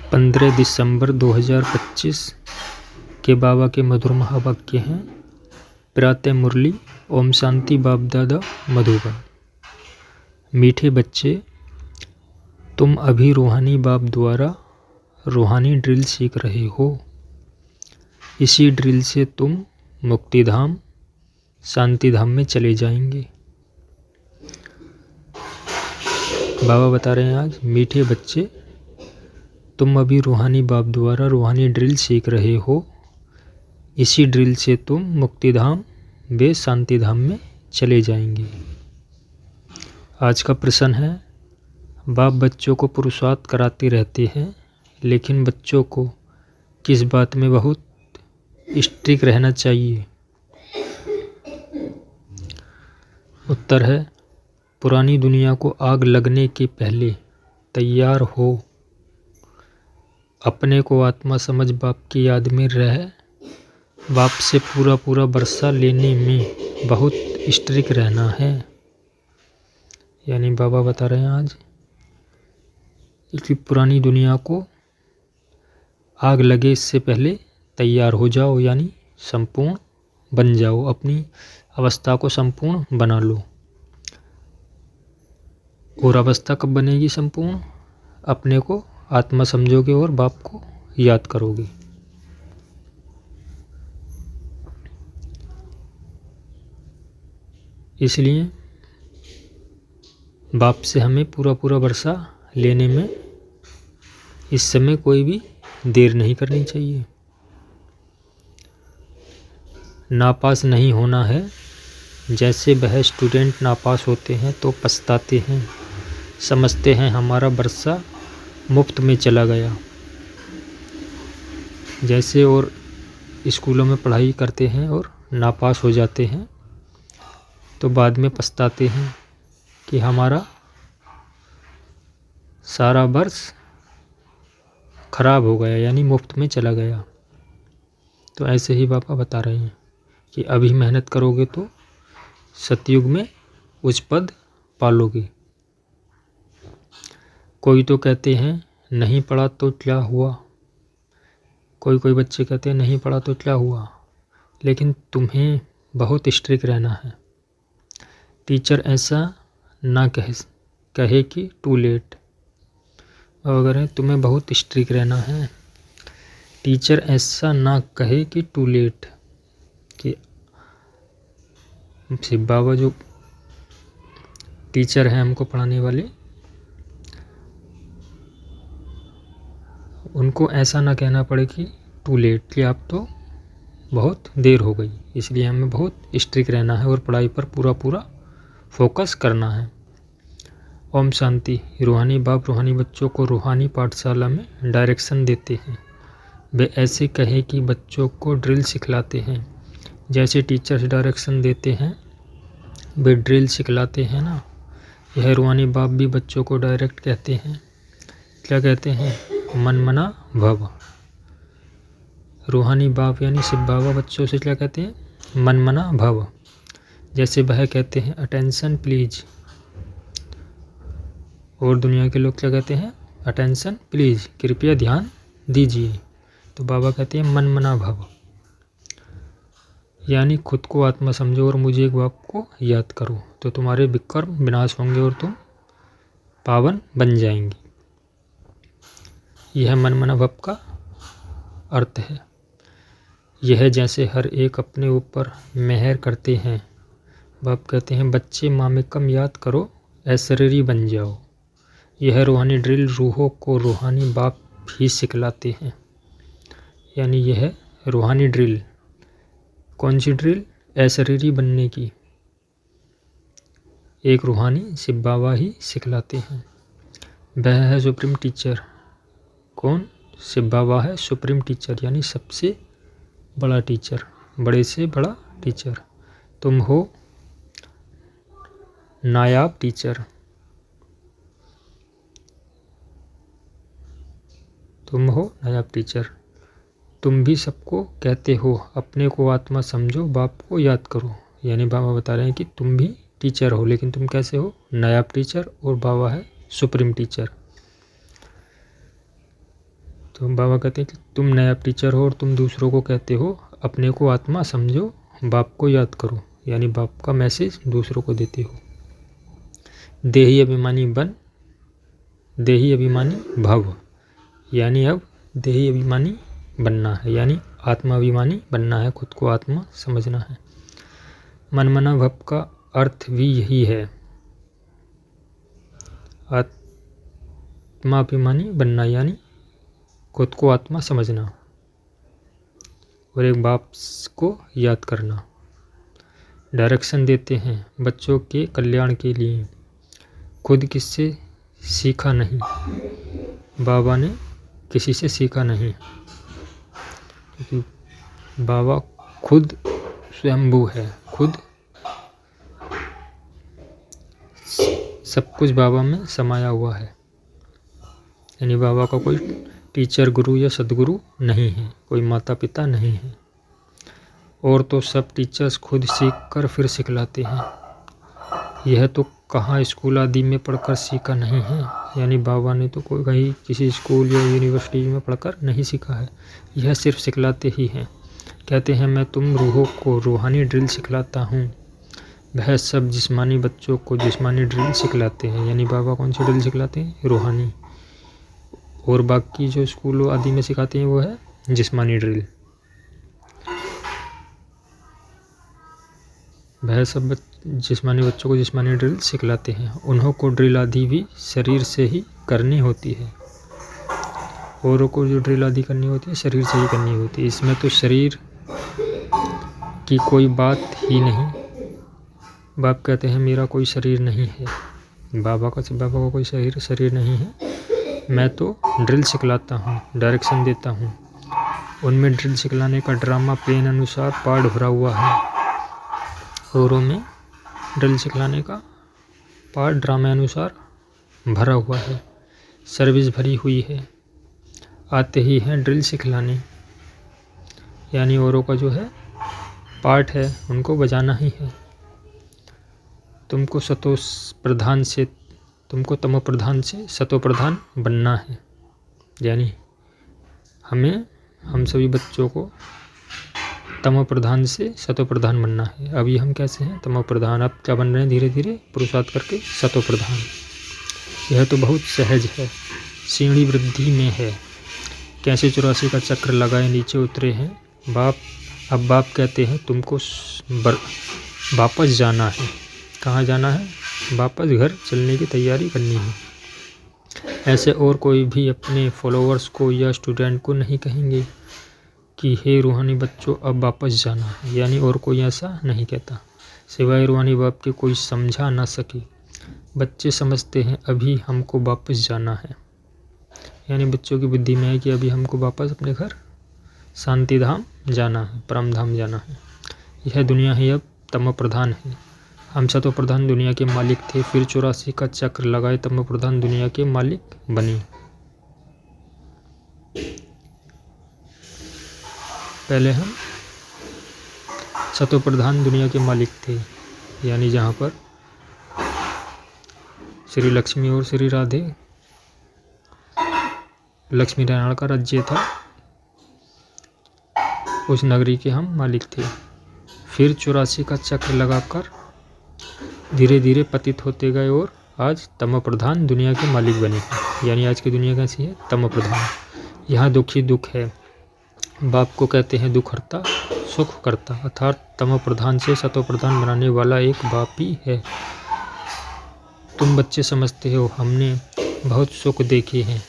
15 दिसंबर 2025 के बाबा के मधुर महावाक्य हैं। प्रातः मुरली। ओम शांति। बाप दादा मधुबन। मीठे बच्चे, तुम अभी रूहानी बाप द्वारा रूहानी ड्रिल सीख रहे हो। इसी ड्रिल से तुम मुक्तिधाम शांति धाम में चले जाएंगे। बाबा बता रहे हैं आज, मीठे बच्चे, तुम अभी रूहानी बाप द्वारा रूहानी ड्रिल सीख रहे हो। इसी ड्रिल से तुम मुक्तिधाम व शांति धाम में चले जाएंगे। आज का प्रश्न है, बाप बच्चों को पुरुषार्थ कराते रहते हैं, लेकिन बच्चों को किस बात में बहुत स्ट्रिक्ट रहना चाहिए? उत्तर है, पुरानी दुनिया को आग लगने के पहले तैयार हो। अपने को आत्मा समझ बाप की याद में रह बाप से पूरा बरसा लेने में बहुत स्ट्रिक्ट रहना है। यानी बाबा बता रहे हैं आज कि पुरानी दुनिया को आग लगे इससे पहले तैयार हो जाओ, यानी संपूर्ण बन जाओ, अपनी अवस्था को संपूर्ण बना लो। और अवस्था कब बनेगी संपूर्ण? अपने को आत्मा समझोगे और बाप को याद करोगे। इसलिए बाप से हमें पूरा वर्षा लेने में इस समय कोई भी देर नहीं करनी चाहिए। नापास नहीं होना है। जैसे वह स्टूडेंट नापास होते हैं तो पछताते हैं, समझते हैं हमारा बरसा मुफ्त में चला गया। जैसे और स्कूलों में पढ़ाई करते हैं और नापास हो जाते हैं तो बाद में पछताते हैं कि हमारा सारा वर्ष खराब हो गया, यानी मुफ्त में चला गया। तो ऐसे ही बाबा बता रहे हैं कि अभी मेहनत करोगे तो सतयुग में उच्च पद पालोगे। कोई तो कहते हैं नहीं पढ़ा तो क्या हुआ, कोई बच्चे कहते हैं नहीं पढ़ा तो क्या हुआ, लेकिन तुम्हें बहुत स्ट्रिक्ट रहना है। टीचर ऐसा ना कहे कि टू लेट। अगर तुम्हें बहुत स्ट्रिक्ट रहना है, टीचर ऐसा ना कहे कि टू लेट। कि शिव बाबा जो टीचर हैं हमको पढ़ाने वाले, उनको ऐसा ना कहना पड़े कि टू लेट, कि आप तो बहुत देर हो गई। इसलिए हमें बहुत स्ट्रिक्ट रहना है और पढ़ाई पर पूरा फोकस करना है। ओम शांति। रूहानी बाप रूहानी बच्चों को रूहानी पाठशाला में डायरेक्शन देते हैं। वे ऐसे कहे कि बच्चों को ड्रिल सिखलाते हैं। जैसे टीचर्स डायरेक्शन देते हैं वे ड्रिल सिखलाते हैं ना, यह रूहानी बाप भी बच्चों को डायरेक्ट कहते हैं। क्या कहते हैं? मन मना भव। रूहानी बाप यानी शिव बाबा बच्चों से क्या कहते हैं? मन मना भव। जैसे वह कहते हैं अटेंशन प्लीज, और दुनिया के लोग क्या कहते हैं? अटेंशन प्लीज, कृपया ध्यान दीजिए। तो बाबा कहते हैं मन मना भव, यानी खुद को आत्मा समझो और मुझे एक बाप को याद करो, तो तुम्हारे विकर्म विनाश होंगे और तुम पावन बन जाएंगे। यह मन मना भव का अर्थ है। यह जैसे हर एक अपने ऊपर मेहर करते हैं। बाप कहते हैं बच्चे मामेकम याद करो, ऐश्वर्यी बन जाओ। यह रूहानी ड्रिल रूहों को रूहानी बाप भी सिखलाते हैं। यानी यह रूहानी ड्रिल, कौन सी ड्रिल? ऐश्वर्यी बनने की। एक रूहानी शिव बाबा ही सिखलाते हैं। वह है सुप्रीम टीचर। कौन? शिव बाबा है सुप्रीम टीचर, यानी सबसे बड़ा टीचर, बड़े से बड़ा टीचर। तुम हो नायाब टीचर। तुम हो नायाब टीचर। तुम भी सबको कहते हो अपने को आत्मा समझो, बाप को याद करो। यानी बाबा बता रहे हैं कि तुम भी टीचर हो, लेकिन तुम कैसे हो? नायाब टीचर, और बाबा है सुप्रीम टीचर। तो बाबा कहते हैं कि तुम नायब टीचर हो और तुम दूसरों को कहते हो अपने को आत्मा समझो, बाप को याद करो, यानी बाप का मैसेज दूसरों को देते हो। देही अभिमानी बन, देही अभिमानी भव, यानी अब देही अभिमानी बनना है, यानी आत्मा अभिमानी बनना है, खुद को आत्मा समझना है। मनमना भव का अर्थ भी यही है, आत्मा अभिमानी बनना यानी खुद को आत्मा समझना और एक बाप को याद करना। डायरेक्शन देते हैं बच्चों के कल्याण के लिए, खुद किससे सीखा नहीं, बाबा ने किसी से सीखा नहीं, क्योंकि बाबा खुद स्वयंभू है, खुद सब कुछ बाबा में समाया हुआ है, यानी बाबा का कोई टीचर गुरु या सदगुरु नहीं है, कोई माता पिता नहीं है। और तो सब टीचर्स खुद सीख कर फिर सिखलाते हैं, यह तो कहाँ स्कूल आदि में पढ़कर सीखा नहीं है, यानी बाबा ने तो कोई कहीं किसी स्कूल या यूनिवर्सिटी में पढ़कर नहीं सीखा है, यह सिर्फ सिखलाते ही हैं। कहते हैं मैं तुम रूहों को रूहानी ड्रिल सिखलाता हूँ, वह सब जिस्मानी बच्चों को जिस्मानी ड्रिल सिखलाते हैं, यानी बाबा कौन सी ड्रिल सिखलाते हैं, रूहानी, और बाकी जो स्कूलों आदि में सिखाते हैं वो है जिस्मानी ड्रिल। वह सब जिस्मानी बच्चों को जिस्मानी ड्रिल सिखलाते हैं, उन्हों को ड्रिल आदि भी शरीर से ही करनी होती है, औरों को जो ड्रिल आदि करनी होती है शरीर से ही करनी होती है, इसमें तो शरीर की कोई बात ही नहीं। बाप कहते हैं मेरा कोई शरीर नहीं है, बाबा का कोई शरीर नहीं है, मैं तो ड्रिल सिखलाता हूँ, डायरेक्शन देता हूँ, उनमें ड्रिल सिखलाने का ड्रामा प्लेन अनुसार पार्ट भरा हुआ है, औरों में ड्रिल सिखलाने का पार्ट ड्रामे अनुसार भरा हुआ है, सर्विस भरी हुई है, आते ही हैं ड्रिल सिखलाने, यानी औरों का जो है पार्ट है उनको बजाना ही है। तुमको तमो प्रधान से सतो प्रधान बनना है, यानी हम सभी बच्चों को तमो प्रधान से सतो प्रधान बनना है। अभी हम कैसे हैं, तमो प्रधान, अब क्या बन रहे हैं, धीरे धीरे पुरुषार्थ करके सतो प्रधान। यह तो बहुत सहज है, सीढ़ी वृद्धि में है, कैसे 84 का चक्र लगाए नीचे उतरे हैं बाप। अब बाप कहते हैं तुमको वापस जाना है, कहाँ जाना है, वापस घर चलने की तैयारी करनी है। ऐसे और कोई भी अपने फॉलोअर्स को या स्टूडेंट को नहीं कहेंगे कि हे रूहानी बच्चों अब वापस जाना है, यानी और कोई ऐसा नहीं कहता सिवाय रूहानी बाप के कोई समझा ना सके। बच्चे समझते हैं अभी हमको वापस जाना है, यानी बच्चों की बुद्धि में है कि अभी हमको वापस अपने घर शांति धाम जाना है, परम धाम जाना है। यह दुनिया ही अब तमो प्रधान है, हम सतो प्रधान दुनिया के मालिक थे, फिर 84 का चक्र लगाए तमो प्रधान दुनिया के मालिक बने। पहले हम सतो प्रधान दुनिया के मालिक थे, यानी जहाँ पर श्री लक्ष्मी और श्री राधे लक्ष्मी नारायण का राज्य था, उस नगरी के हम मालिक थे। फिर 84 का चक्र लगाकर धीरे धीरे पतित होते गए और आज तमो प्रधान दुनिया के मालिक बने, यानी आज की दुनिया कैसी है, तमो प्रधान। यहाँ दुख ही दुख है, बाप को कहते हैं दुख हरता सुख करता, अर्थात तमो प्रधान से सतो प्रधान बनाने वाला एक बाप ही है। तुम बच्चे समझते हो हमने बहुत सुख देखे हैं,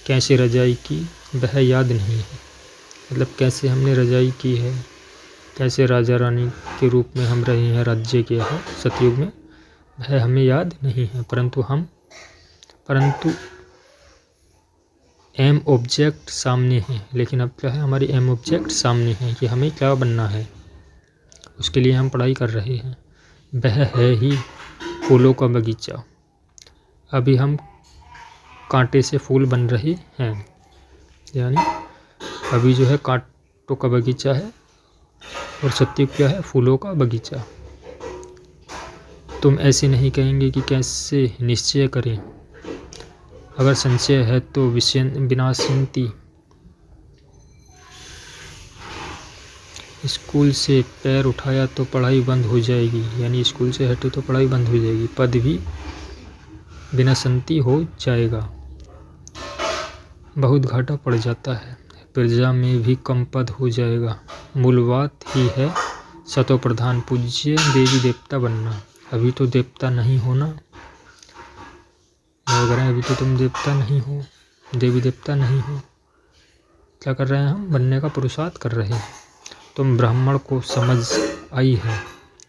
कैसे रजाई की वह याद नहीं है, मतलब कैसे हमने रजाई की है, कैसे राजा रानी के रूप में हम रहे हैं राज्य के यहाँ सतयुग में, वह हमें याद नहीं है, परंतु एम ऑब्जेक्ट सामने है। लेकिन अब क्या है, हमारी एम ऑब्जेक्ट सामने है कि हमें क्या बनना है, उसके लिए हम पढ़ाई कर रहे हैं। वह है ही फूलों का बगीचा, अभी हम कांटे से फूल बन रहे हैं, यानी अभी जो है कांटों का बगीचा है और सत्युग क्या है, फूलों का बगीचा। तुम ऐसे नहीं कहेंगे कि कैसे निश्चय करें, अगर संशय है तो विनाशयन्ति स्कूल से पैर उठाया तो पढ़ाई बंद हो जाएगी, यानी स्कूल से हटे तो पढ़ाई बंद हो जाएगी। पद भी बिना संति हो जाएगा, बहुत घाटा पड़ जाता है। प्रजा में भी कम पद हो जाएगा, मूल बात ही है सतो प्रधान पूज्य देवी देवता बनना। अभी तो देवता नहीं होना, वगैरह अभी तो तुम देवता नहीं हो, देवी देवता नहीं हो। क्या कर रहे हैं हम? बनने का पुरुषार्थ कर रहे हैं। तुम ब्राह्मण को समझ आई है,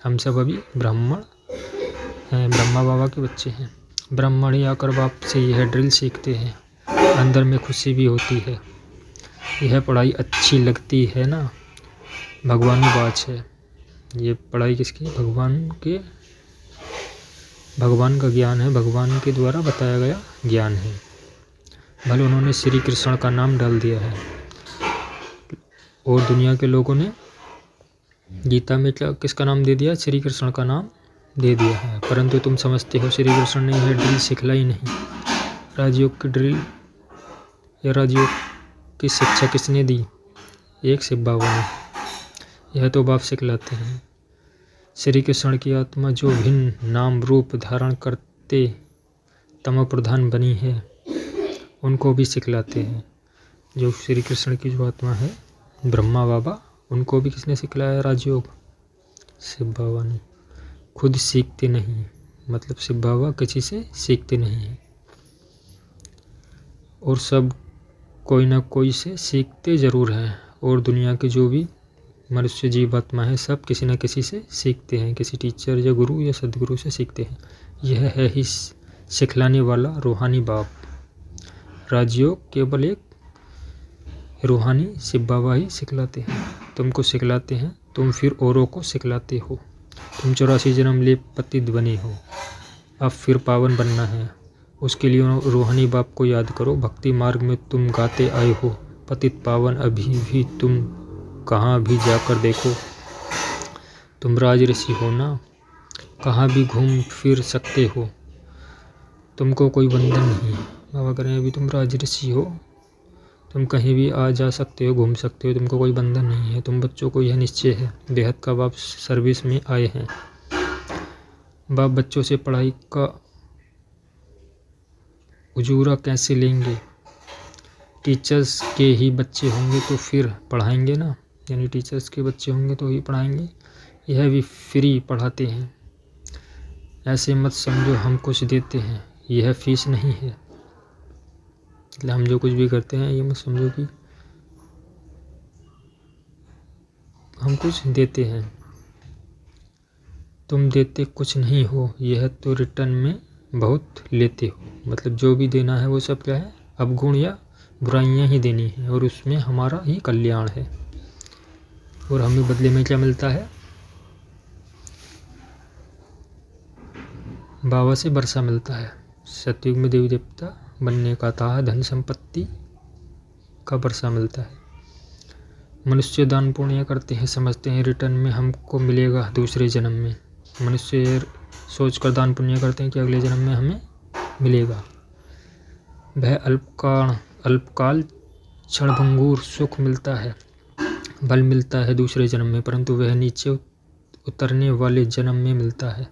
हम सब अभी ब्राह्मण हैं, ब्रह्मा बाबा के बच्चे हैं। ब्राह्मण ही आकर बाप से यह ड्रिल सीखते हैं, अंदर में खुशी भी होती है। यह पढ़ाई अच्छी लगती है ना, भगवानी बात है। ये पढ़ाई किसकी? भगवान का ज्ञान है, भगवान के द्वारा बताया गया ज्ञान है। भले उन्होंने श्री कृष्ण का नाम डाल दिया है और दुनिया के लोगों ने गीता में क्या किसका नाम दे दिया? श्री कृष्ण का नाम दे दिया है, परंतु तुम समझते हो श्री कृष्ण ने यह ड्रिल सिखलाई नहीं। राजयोग की ड्रिल या राजयोग की शिक्षा किसने दी? एक शिव बाबा ने। यह तो बाप सिखलाते हैं। श्री कृष्ण की आत्मा जो भिन्न नाम रूप धारण करते तमो प्रधान बनी है, उनको भी सिखलाते हैं। जो श्री कृष्ण की जो आत्मा है ब्रह्मा बाबा, उनको भी किसने सिखलाया राजयोग? शिव बाबा ने। खुद सीखते नहीं, मतलब शिव बाबा किसी से सीखते नहीं हैं, और सब कोई ना कोई से सीखते ज़रूर हैं। और दुनिया के जो भी मनुष्य जीव आत्मा है, सब किसी न किसी से सीखते हैं, किसी टीचर या गुरु या सदगुरु से सीखते हैं। यह है ही सिखलाने वाला रूहानी बाप। राजयोग केवल एक रूहानी शिव बाबा ही सिखलाते हैं, तुमको सिखलाते हैं। तुम फिर औरों को सिखलाते हो। तुम 84 जन्म ले पतित बने हो, अब फिर पावन बनना है। उसके लिए रूहानी बाप को याद करो। भक्ति मार्ग में तुम गाते आए हो पतित पावन, अभी भी तुम कहाँ भी जाकर देखो। तुम राज ऋषि हो ना, कहाँ भी घूम फिर सकते हो, तुमको कोई बंधन नहीं है। बाबा कह रहे हैं अभी तुम राज ऋषि हो, तुम कहीं भी आ जा सकते हो, घूम सकते हो, तुमको कोई बंधन नहीं है। तुम बच्चों को यह निश्चय है, बेहद का बाप सर्विस में आए हैं। बाप बच्चों से पढ़ाई का उजूरा कैसे लेंगे? टीचर्स के ही बच्चे होंगे तो फिर पढ़ाएंगे ना, यानी टीचर्स के बच्चे होंगे तो ही पढ़ाएंगे। यह भी फ्री पढ़ाते हैं, ऐसे मत समझो हम कुछ देते हैं, यह फीस नहीं है। मतलब हम जो कुछ भी करते हैं ये मत समझो कि हम कुछ देते हैं। तुम देते कुछ नहीं हो, यह तो रिटर्न में बहुत लेते हो। मतलब जो भी देना है वो सब क्या है? अवगुण या बुराइयां ही देनी है, और उसमें हमारा ही कल्याण है। और हमें बदले में क्या मिलता है? बाबा से वर्षा मिलता है। सतयुग में देवी देवता बनने का था, धन संपत्ति का वर्षा मिलता है। मनुष्य दान पुण्य करते हैं, समझते हैं रिटर्न में हमको मिलेगा दूसरे जन्म में। मनुष्य सोचकर दान पुण्य करते हैं कि अगले जन्म में हमें मिलेगा। वह अल्पकाल क्षणभंगुर सुख मिलता है, बल मिलता है दूसरे जन्म में, परंतु वह नीचे उतरने वाले जन्म में मिलता है।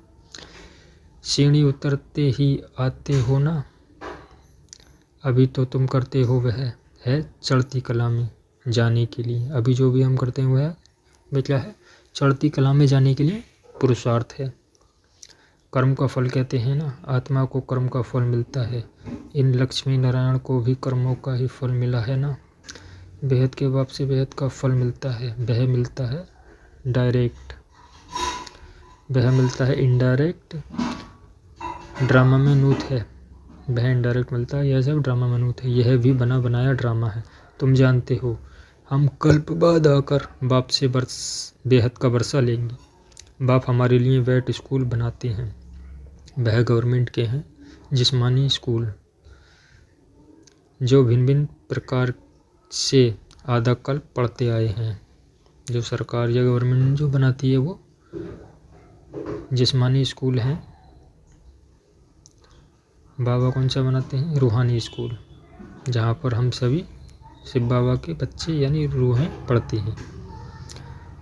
सीढ़ी उतरते ही आते हो ना, अभी तो तुम करते हो वह है चढ़ती कला में जाने के लिए। अभी जो भी हम करते हैं वह क्या है? चढ़ती कला में जाने के लिए पुरुषार्थ है। कर्म का फल कहते हैं ना, आत्मा को कर्म का फल मिलता है। इन लक्ष्मी नारायण को भी कर्मों का ही फल मिला है ना। बेहद के बाप से बेहद का फल मिलता है। वह मिलता है डायरेक्ट, वह मिलता है इनडायरेक्ट। ड्रामा में नूत है, वह इनडायरेक्ट मिलता है। यह सब ड्रामा में नूत है, यह भी बना बनाया ड्रामा है। तुम जानते हो हम कल्प बाद आकर बाप से बेहद का वर्षा लेंगे। बाप हमारे लिए वेट स्कूल बनाते हैं, वह गवर्नमेंट के हैं जिस्मानी स्कूल, जो भिन्न भिन्न प्रकार से आधा कल्प पढ़ते आए हैं। जो सरकार या गवर्नमेंट जो बनाती है वो जिस्मानी स्कूल हैं। बाबा कौन सा बनाते हैं? रूहानी स्कूल, जहाँ पर हम सभी शिव बाबा के बच्चे यानी रूहें पढ़ती हैं।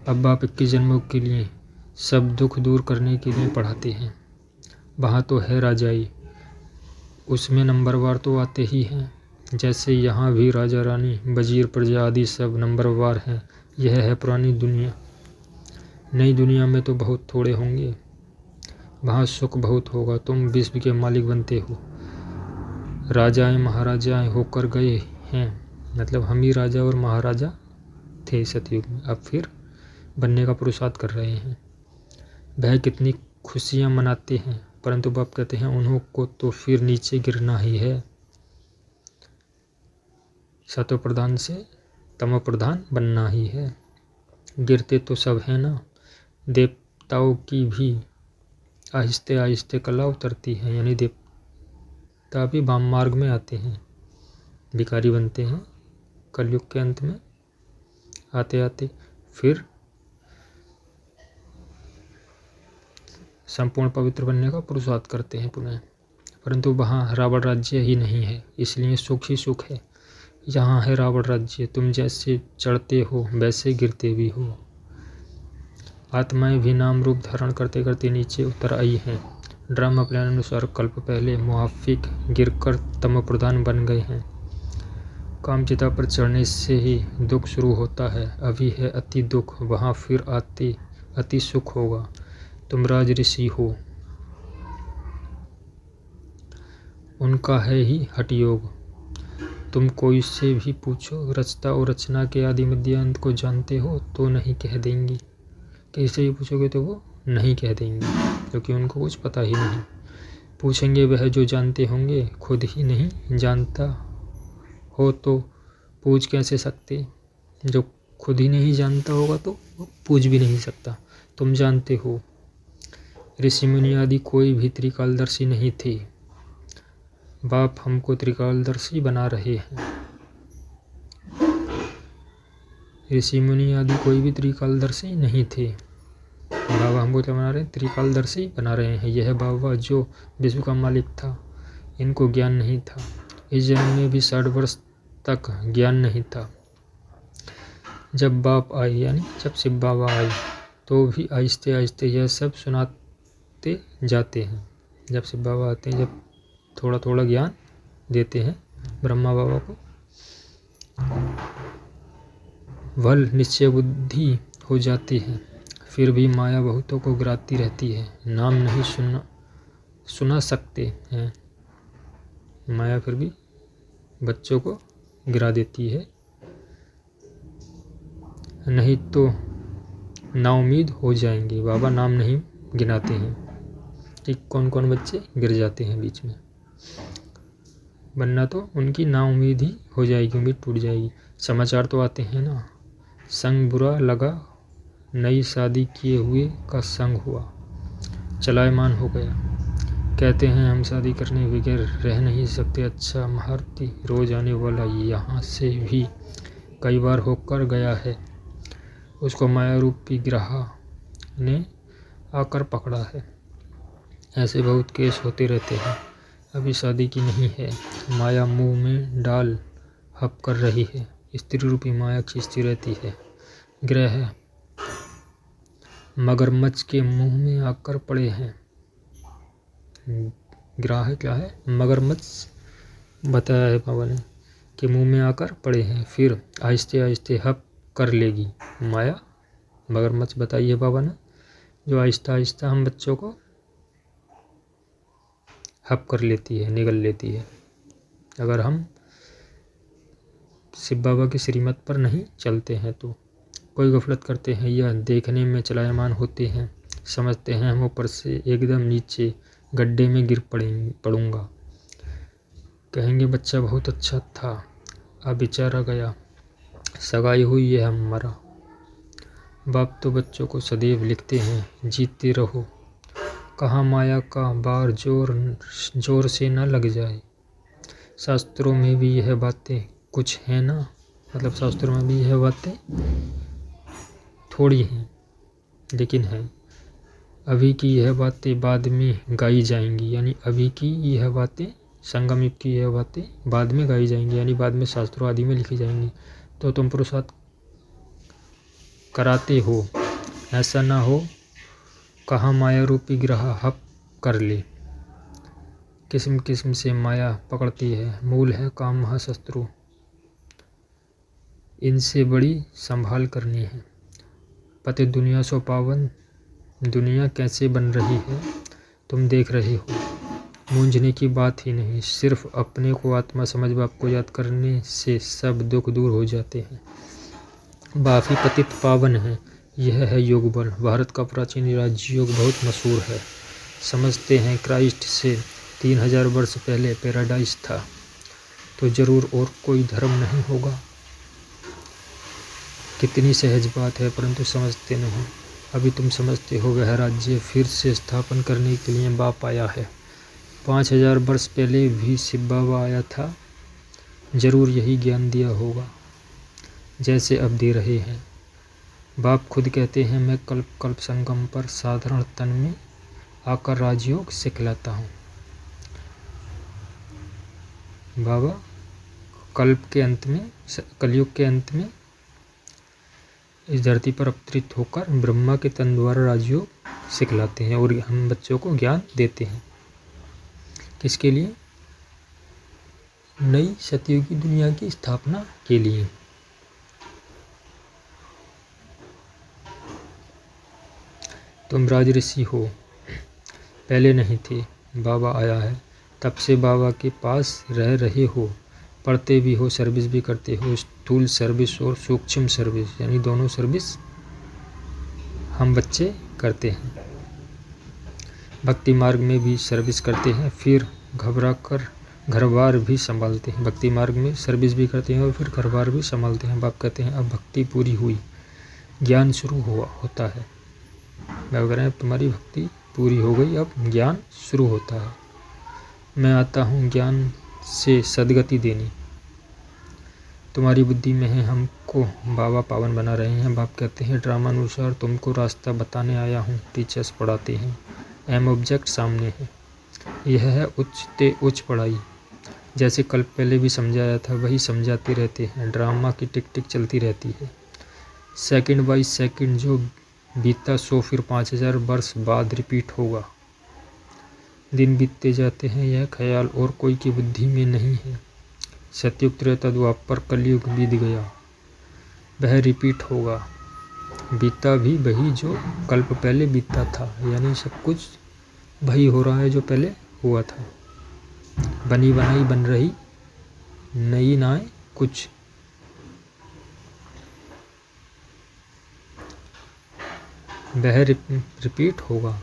अब बाप 21 जन्मों के लिए सब दुख दूर करने के लिए पढ़ाते हैं। वहाँ तो है राजाई, उसमें नंबरवार तो आते ही हैं। जैसे यहाँ भी राजा रानी वजीर प्रजा आदि सब नंबरवार हैं। यह है पुरानी दुनिया। नई दुनिया में तो बहुत थोड़े होंगे, वहाँ सुख बहुत होगा। तुम विश्व के मालिक बनते हो। राजाएं महाराजाएं होकर गए हैं, मतलब हम ही राजा और महाराजा थे सतयुग में, अब फिर बनने का पुरुषार्थ कर रहे हैं। वह कितनी खुशियाँ मनाते हैं, परंतु बाप कहते हैं उन्हों को तो फिर नीचे गिरना ही है। सतो प्रधान से तमो प्रधान बनना ही है। गिरते तो सब है ना। देवताओं की भी आहिस्ते आहिस्ते कला उतरती है, यानी देवता भी वाम मार्ग में आते हैं, भिखारी बनते हैं कलयुग के अंत में आते आते, फिर संपूर्ण पवित्र बनने का पुरुषार्थ करते हैं पुनः। परंतु वहाँ रावण राज्य ही नहीं है, इसलिए सुख ही सुख है। यहाँ है रावण राज्य, तुम जैसे चढ़ते हो वैसे गिरते भी हो। आत्माएं भी नाम रूप धारण करते करते नीचे उतर आई हैं। ड्रामा प्लान अनुसार कल्प पहले मुआफिक गिरकर तम प्रधान बन गए हैं। कामचिता पर चढ़ने से ही दुख शुरू होता है। अभी है अति दुख, वहाँ फिर आते अति सुख होगा। तुम राज ऋषि हो, उनका है ही हठ योग। तुम कोई से भी पूछो रचता और रचना के आदि मध्यांत को जानते हो तो नहीं कह देंगी। किसी भी पूछोगे तो वो नहीं कह देंगे, क्योंकि उनको कुछ पता ही नहीं। पूछेंगे वह जो जानते होंगे, खुद ही नहीं जानता हो तो पूछ कैसे सकते। जो खुद ही नहीं जानता होगा तो वो पूछ भी नहीं सकता। तुम जानते हो ऋषि मुनि आदि कोई भी त्रिकालदर्शी नहीं थे। बाप हमको त्रिकालदर्शी बना रहे हैं। ऋषि मुनि आदि कोई भी त्रिकालदर्शी नहीं थे। बाबा हमको क्या बना रहे हैं? त्रिकालदर्शी बना रहे हैं। यह बाबा जो विश्व का मालिक था, इनको ज्ञान नहीं था। इस जन्म में भी 60 वर्ष तक ज्ञान नहीं था। जब बाप आए, यानी जब शिव बाबा आए, तो भी आहिस्ते आहिस्ते यह सब सुनाते जाते हैं। जब शिव बाबा आते हैं, जब थोड़ा थोड़ा ज्ञान देते हैं ब्रह्मा बाबा को, वल निश्चय बुद्धि हो जाती है। फिर भी माया बहुतों को गिराती रहती है। नाम नहीं सुना सकते हैं। माया फिर भी बच्चों को गिरा देती है, नहीं तो नाउम्मीद हो जाएंगे। बाबा नाम नहीं गिनाते हैं कि कौन कौन बच्चे गिर जाते हैं बीच में, वरना तो उनकी नाउम्मीद ही हो जाएगी, उम्मीद टूट जाएगी। समाचार तो आते हैं ना, संग बुरा लगा, नई शादी किए हुए का संग हुआ, चलायमान हो गया। कहते हैं हम शादी करने बगैर रह नहीं सकते। अच्छा महारती रोज आने वाला यहाँ से भी कई बार होकर गया है। उसको माया रूपी ग्रह ने आकर पकड़ा है। ऐसे बहुत केस होते रहते हैं। अभी शादी की नहीं है, माया मुंह में डाल हप कर रही है। स्त्री रूपी माया खींचती रहती है। ग्रह मगरमच्छ के मुंह में आकर पड़े हैं। ग्रह क्या है? मगरमच्छ बताया है बाबा ने कि मुंह में आकर पड़े हैं, फिर आहिस्ते आहिस्ते हप कर लेगी माया। मगरमच्छ बताई है बाबा ने, जो आहिस्ता आहिस्ता हम बच्चों को हप कर लेती है, निगल लेती है, अगर हम शिव बाबा की श्रीमत पर नहीं चलते हैं तो। कोई गफलत करते हैं या देखने में चलायमान होते हैं, समझते हैं हम ऊपर से एकदम नीचे गड्ढे में गिर पड़ूंगा। कहेंगे बच्चा बहुत अच्छा था, अब बेचारा गया, सगाई हुई है, हम मरा। बाप तो बच्चों को सदैव लिखते हैं, जीतते रहो, कहाँ माया का बार जोर से न लग जाए। शास्त्रों में भी यह बातें कुछ है ना, मतलब शास्त्रों में भी यह बातें थोड़ी हैं लेकिन हैं। अभी की यह बातें बाद में गाई जाएंगी, यानी अभी की यह बातें, संगम युग की यह बातें बाद में गाई जाएंगी, यानी बाद में शास्त्रों आदि में लिखी जाएंगी। तो तुम पुरुषार्थ कराते हो, ऐसा ना हो कहाँ माया रूपी ग्रह हप कर ले। किस्म किस्म से माया पकड़ती है, मूल है काम महाशत्रु, इनसे बड़ी संभाल करनी है। पति दुनिया सो पावन, दुनिया कैसे बन रही है तुम देख रहे हो। मूंझने की बात ही नहीं, सिर्फ अपने को आत्मा समझ बाप को याद करने से सब दुख दूर हो जाते हैं। बाप ही पतित पावन है, यह है योग बल। भारत का प्राचीन राजयोग बहुत मशहूर है। समझते हैं क्राइस्ट से 3000 वर्ष पहले पैराडाइज था, तो जरूर और कोई धर्म नहीं होगा। कितनी सहज बात है, परंतु समझते नहीं। अभी तुम समझते हो, वह राज्य फिर से स्थापन करने के लिए बाप आया है। 5000 वर्ष पहले भी शिव बाबा आया था, जरूर यही ज्ञान दिया होगा जैसे अब दे रहे हैं। बाप खुद कहते हैं, मैं कल्प कल्प संगम पर साधारण तन में आकर राजयोग सिखलाता हूँ। बाबा कल्युग के अंत में इस धरती पर अवतरित होकर ब्रह्मा के तन द्वारा राजयोग सिखलाते हैं और हम बच्चों को ज्ञान देते हैं। किसके लिए? नई सतयुगी दुनिया की स्थापना के लिए। तुम राजऋषि हो, पहले नहीं थे, बाबा आया है, तब से बाबा के पास रह रहे हो, पढ़ते भी हो, सर्विस भी करते हो। स्थूल सर्विस और सूक्ष्म सर्विस यानी दोनों सर्विस हम बच्चे करते हैं। भक्ति मार्ग में भी सर्विस करते हैं, फिर घबरा कर घर बार भी संभालते हैं। भक्ति मार्ग में सर्विस भी करते हैं और फिर घर बार भी संभालते हैं। बाप कहते हैं, अब भक्ति पूरी हुई, ज्ञान शुरू होता है। बाबा कह रहे हैं, अब तुम्हारी भक्ति पूरी हो गई, अब ज्ञान शुरू होता है। मैं आता हूँ ज्ञान से सदगति देनी, तुम्हारी बुद्धि में है, हमको बाबा पावन बना रहे हैं। बाप कहते हैं, ड्रामा अनुसार तुमको रास्ता बताने आया हूँ। टीचर्स पढ़ाते हैं, एम ऑब्जेक्ट सामने है। यह है उच्च पढ़ाई। जैसे कल पहले भी समझाया था, वही समझाते रहते हैं। ड्रामा की टिक टिक चलती रहती है, सेकंड बाई सेकंड। जो बीता सो फिर 5000 वर्ष बाद रिपीट होगा। दिन बीतते जाते हैं, यह ख्याल और कोई की बुद्धि में नहीं है। सतयुग त्रेता द्वापर कलयुग बीत गया, वह रिपीट होगा। बीता भी वही जो कल्प पहले बीता था, यानी सब कुछ वही हो रहा है जो पहले हुआ था। बनी बनाई बन रही, नई नाए कुछ। वह रिपीट होगा।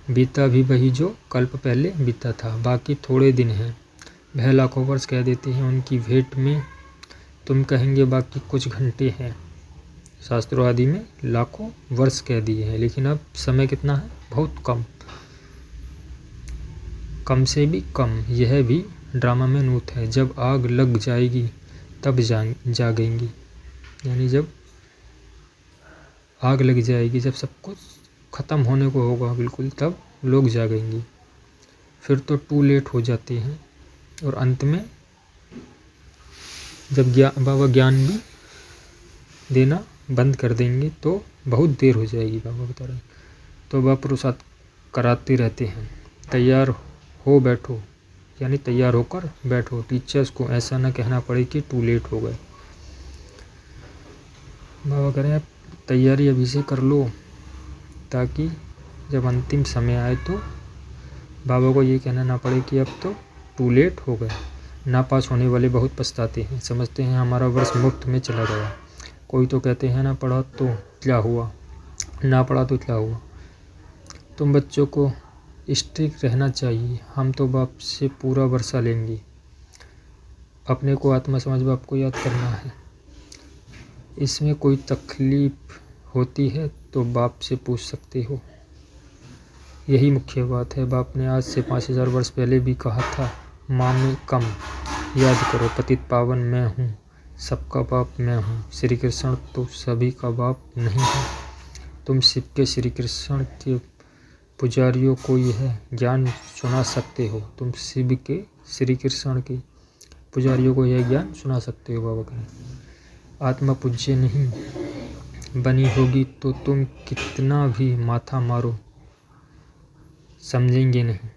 बीता भी वही जो कल्प पहले बीता था, बाकी थोड़े दिन हैं। वह लाखों वर्ष कह देते हैं, उनकी भेंट में तुम कहेंगे बाकी कुछ घंटे हैं। शास्त्रों आदि में लाखों वर्ष कह दिए हैं, लेकिन अब समय कितना है? बहुत कम, कम से भी कम। यह भी ड्रामा में नूत है। जब आग लग जाएगी तब जागेंगी, यानी जब आग लग जाएगी, जब सब कुछ ख़त्म होने को होगा बिल्कुल, तब लोग जागेंगे। फिर तो टू लेट हो जाते हैं और अंत में जब बाबा ज्ञान भी देना बंद कर देंगे तो बहुत देर हो जाएगी। बाबा बता रहे हैं। तो बाबा पुरुषार्थ कराते रहते हैं। तैयार हो बैठो, यानी तैयार होकर बैठो। टीचर्स को ऐसा ना कहना पड़े कि टू लेट हो गए। बाबा कह रहे हैं, तैयारी अभी से कर लो, ताकि जब अंतिम समय आए तो बाबा को ये कहना ना पड़े कि अब तो टू लेट हो गए। नापास होने वाले बहुत पछताते हैं, समझते हैं हमारा वर्ष मुफ्त में चला गया। कोई तो कहते हैं, ना पढ़ा तो क्या हुआ, ना पढ़ा तो क्या हुआ। तुम बच्चों को स्ट्रिक्ट रहना चाहिए। हम तो बाप से पूरा वर्षा लेंगे। अपने को आत्मा समझ बाप को याद करना है। इसमें कोई तकलीफ होती है तो बाप से पूछ सकते हो, यही मुख्य बात है। बाप ने आज से 5000 वर्ष पहले भी कहा था, माँ में कम याद करो, पतित पावन मैं हूँ, सबका बाप मैं हूँ। श्री कृष्ण तो सभी का बाप नहीं है। तुम शिव के श्री कृष्ण के पुजारियों को यह ज्ञान सुना सकते हो। तुम शिव के श्री कृष्ण के पुजारियों को यह ज्ञान सुना सकते हो। बाबा कहें, आत्मा पूज्य नहीं, बनी होगी तो तुम कितना भी माथा मारो समझेंगे नहीं।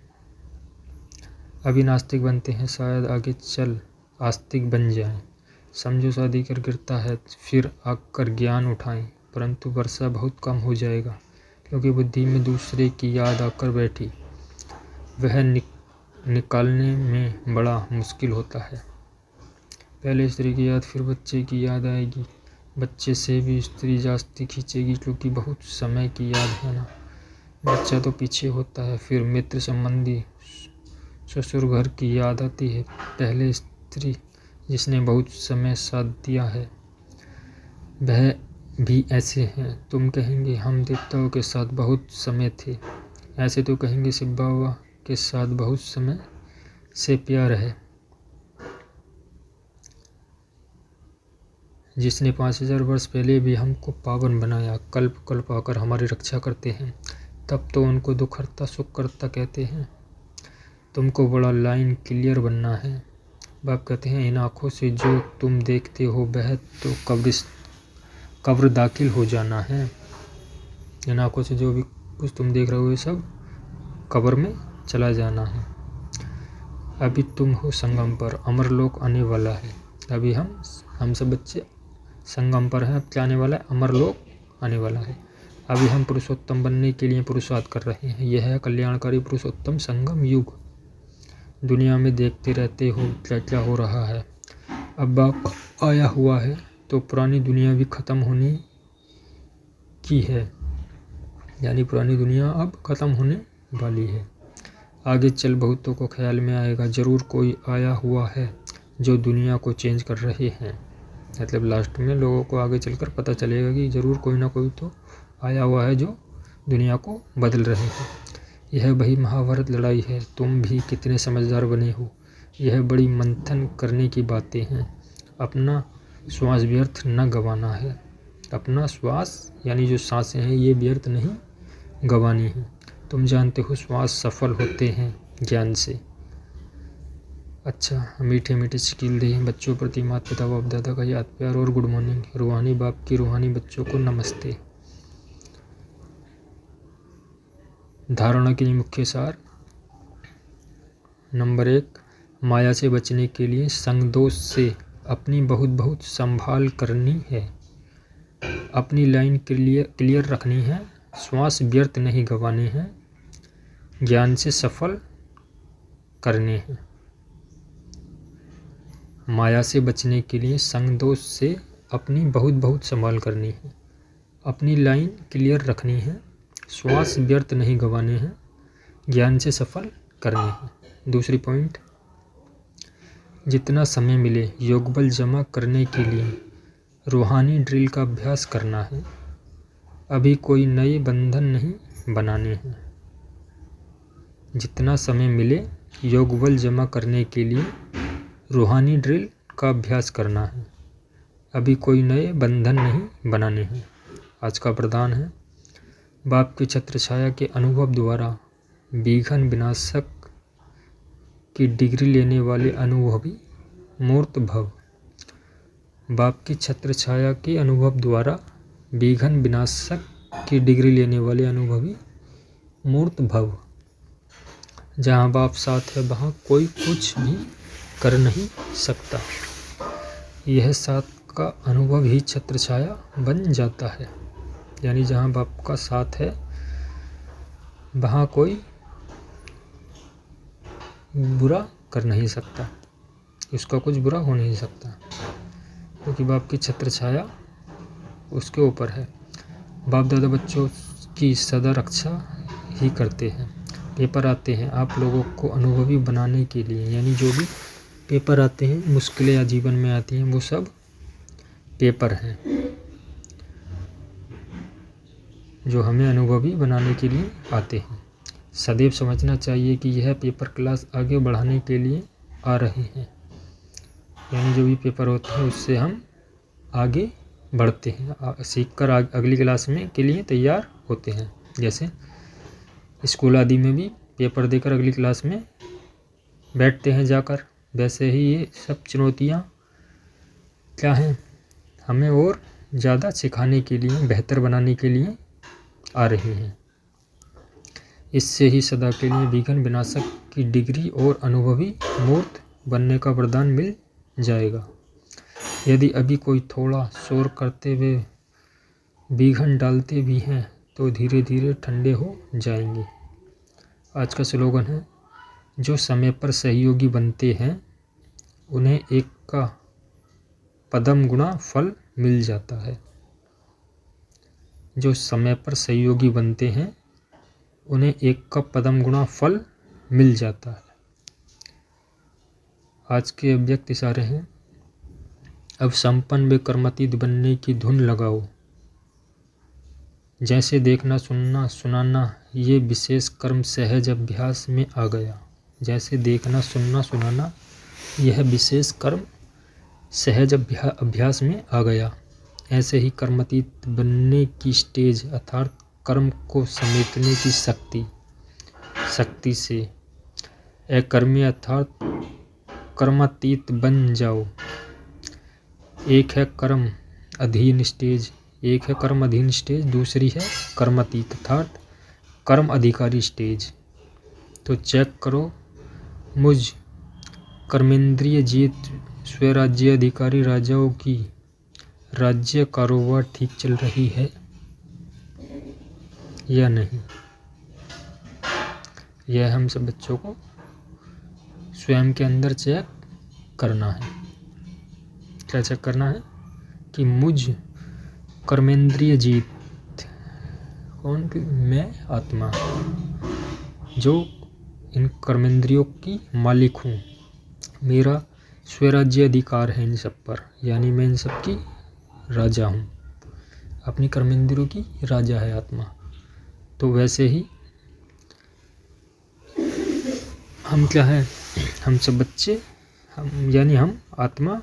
अभी नास्तिक बनते हैं, शायद आगे चल आस्तिक बन जाएं। समझो शादी कर गिरता है फिर आकर ज्ञान उठाएं, परंतु वर्षा बहुत कम हो जाएगा क्योंकि बुद्धि में दूसरे की याद आकर बैठी। वह निकालने में बड़ा मुश्किल होता है। पहले स्त्री की याद फिर बच्चे की याद आएगी, बच्चे से भी स्त्री जास्ती खींचेगी क्योंकि बहुत समय की याद है ना। बच्चा तो पीछे होता है, फिर मित्र संबंधी ससुर घर की याद आती है। पहले स्त्री जिसने बहुत समय साथ दिया है वह भी ऐसे हैं। तुम कहेंगे हम देवताओं के साथ बहुत समय थे, ऐसे तो कहेंगे शिव बाबा के साथ बहुत समय से प्यार है। जिसने 5000 वर्ष पहले भी हमको पावन बनाया, कल्प कल्प आकर हमारी रक्षा करते हैं, तब तो उनको दुखहर्ता सुखकर्ता कहते हैं। तुमको बड़ा लाइन क्लियर बनना है। बाप कहते हैं इन आँखों से जो तुम देखते हो वह तो कब्र दाखिल हो जाना है। इन आँखों से जो भी कुछ तुम देख रहे हो ये सब कब्र में चला जाना है। अभी तुम हो संगम पर, अमरलोक आने वाला है। अभी हम सब बच्चे संगम पर हैं, अब क्या आने वाला है? अमरलोक आने वाला है। अभी हम पुरुषोत्तम बनने के लिए पुरुषार्थ कर रहे हैं। यह है कल्याणकारी पुरुषोत्तम संगम युग। दुनिया में देखते रहते हो क्या क्या हो रहा है। अब बाप आया हुआ है तो पुरानी दुनिया भी ख़त्म होने की है, यानी पुरानी दुनिया अब ख़त्म होने वाली है। आगे चल बहुतों को ख्याल में आएगा ज़रूर कोई आया हुआ है जो दुनिया को चेंज कर रहे हैं। मतलब लास्ट में लोगों को आगे चलकर पता चलेगा कि ज़रूर कोई ना कोई तो आया हुआ है जो दुनिया को बदल रहे हैं। यह वही महाभारत लड़ाई है। तुम भी कितने समझदार बने हो। यह बड़ी मंथन करने की बातें हैं। अपना श्वास व्यर्थ न गंवाना है। अपना श्वास यानी जो सांसें हैं ये व्यर्थ नहीं गंवानी है। तुम जानते हो श्वास सफल होते हैं ज्ञान से। अच्छा, मीठे मीठे शकील दे बच्चों प्रति माता पिता बाप दादा का याद प्यार और गुड मॉर्निंग। रूहानी बाप की रूहानी बच्चों को नमस्ते। धारणा के लिए मुख्य सार। नंबर 1, माया से बचने के लिए संगदोष से अपनी बहुत संभाल करनी है। अपनी लाइन क्लियर रखनी है। श्वास व्यर्थ नहीं गंवाने हैं। ज्ञान से सफल करने हैं। माया से बचने के लिए संगदोष से अपनी बहुत संभाल करनी है। अपनी लाइन क्लियर रखनी है। श्वास व्यर्थ नहीं गंवाने हैं। ज्ञान से सफल करने हैं। दूसरी पॉइंट, जितना समय मिले योग बल जमा करने के लिए रूहानी ड्रिल का अभ्यास करना है। अभी कोई नए बंधन नहीं बनाने हैं। जितना समय मिले योग बल जमा करने के लिए रूहानी ड्रिल का अभ्यास करना है। अभी कोई नए बंधन नहीं बनाने हैं। आज का प्रदान है, बाप की छत्र छाया के अनुभव द्वारा विघ्न विनाशक की डिग्री लेने वाले अनुभवी मूर्त भव। बाप की छत्र छाया के अनुभव द्वारा विघ्न विनाशक की डिग्री लेने वाले अनुभवी मूर्त भव। जहाँ बाप साथ है वहाँ कोई कुछ भी कर नहीं सकता। यह साथ का अनुभव ही छत्र छाया बन जाता है। यानी जहाँ बाप का साथ है वहाँ कोई बुरा कर नहीं सकता, उसका कुछ बुरा हो नहीं सकता, क्योंकि बाप की छत्र छाया उसके ऊपर है। बाप दादा बच्चों की सदा रक्षा ही करते हैं। पेपर आते हैं आप लोगों को अनुभवी बनाने के लिए, यानी जो भी पेपर आते हैं, मुश्किलें या जीवन में आती हैं, वो सब पेपर हैं जो हमें अनुभवी बनाने के लिए आते हैं। सदैव समझना चाहिए कि यह पेपर क्लास आगे बढ़ाने के लिए आ रहे हैं। यानी जो भी पेपर होते हैं उससे हम आगे बढ़ते हैं, सीखकर अगली क्लास में के लिए तैयार होते हैं। जैसे स्कूल आदि में भी पेपर देकर अगली क्लास में बैठते हैं जाकर, वैसे ही ये सब चुनौतियाँ क्या हैं, हमें और ज़्यादा सिखाने के लिए, बेहतर बनाने के लिए आ रही हैं। इससे ही सदा के लिए विघ्न विनाशक की डिग्री और अनुभवी मूर्त बनने का वरदान मिल जाएगा। यदि अभी कोई थोड़ा शोर करते हुए विघ्न डालते भी हैं तो धीरे धीरे ठंडे हो जाएंगे। आज का स्लोगन है, जो समय पर सहयोगी बनते हैं उन्हें एक का पदम गुणा फल मिल जाता है। जो समय पर सहयोगी बनते हैं उन्हें एक का पदम गुणा फल मिल जाता है। आज के अव्यक्त इशारे हैं, अब संपन्न व कर्मातीत बनने की धुन लगाओ। जैसे देखना सुनना सुनाना ये विशेष कर्म सहज अभ्यास में आ गया। जैसे देखना सुनना सुनाना यह विशेष कर्म सहज अभ्यास में आ गया, ऐसे ही कर्मातीत बनने की स्टेज अर्थात कर्म को समेटने की शक्ति से अकर्मी अर्थात कर्मातीत बन जाओ। एक है कर्म अधीन स्टेज, दूसरी है कर्मातीत अर्थात कर्म अधिकारी स्टेज। तो चेक करो मुझ कर्मेंद्रिय जीत स्वराज्य अधिकारी राजाओं की राज्य कारोबार ठीक चल रही है या नहीं। यह हम सब बच्चों को स्वयं के अंदर चेक करना है। क्या चेक करना है कि मुझ कर्मेंद्रिय जीत, कौन की? मैं आत्मा, जो इन कर्मेंद्रियों की मालिक हूँ। मेरा स्वराज्य अधिकार है इन सब पर, यानी मैं इन सब की राजा हूँ। अपनी कर्मेंद्रियों की राजा है आत्मा। तो वैसे ही हम क्या है, हम सब बच्चे, हम आत्मा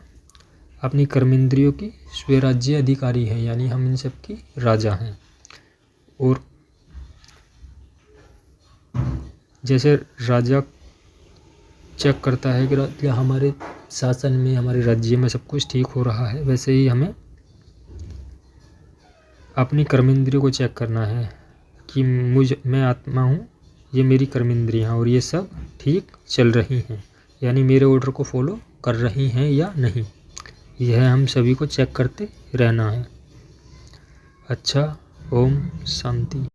अपनी कर्मेंद्रियों की स्वराज्य अधिकारी है, यानी हम इन सब की राजा हैं। और जैसे राजा चेक करता है कि क्या हमारे शासन में, हमारे राज्य में सब कुछ ठीक हो रहा है, वैसे ही हमें अपनी कर्मेंद्रियों को चेक करना है कि मैं आत्मा हूँ, ये मेरी कर्मेंद्रियाँ और ये सब ठीक चल रही हैं, यानी मेरे ऑर्डर को फॉलो कर रही हैं या नहीं। यह हम सभी को चेक करते रहना है। अच्छा, ओम शांति।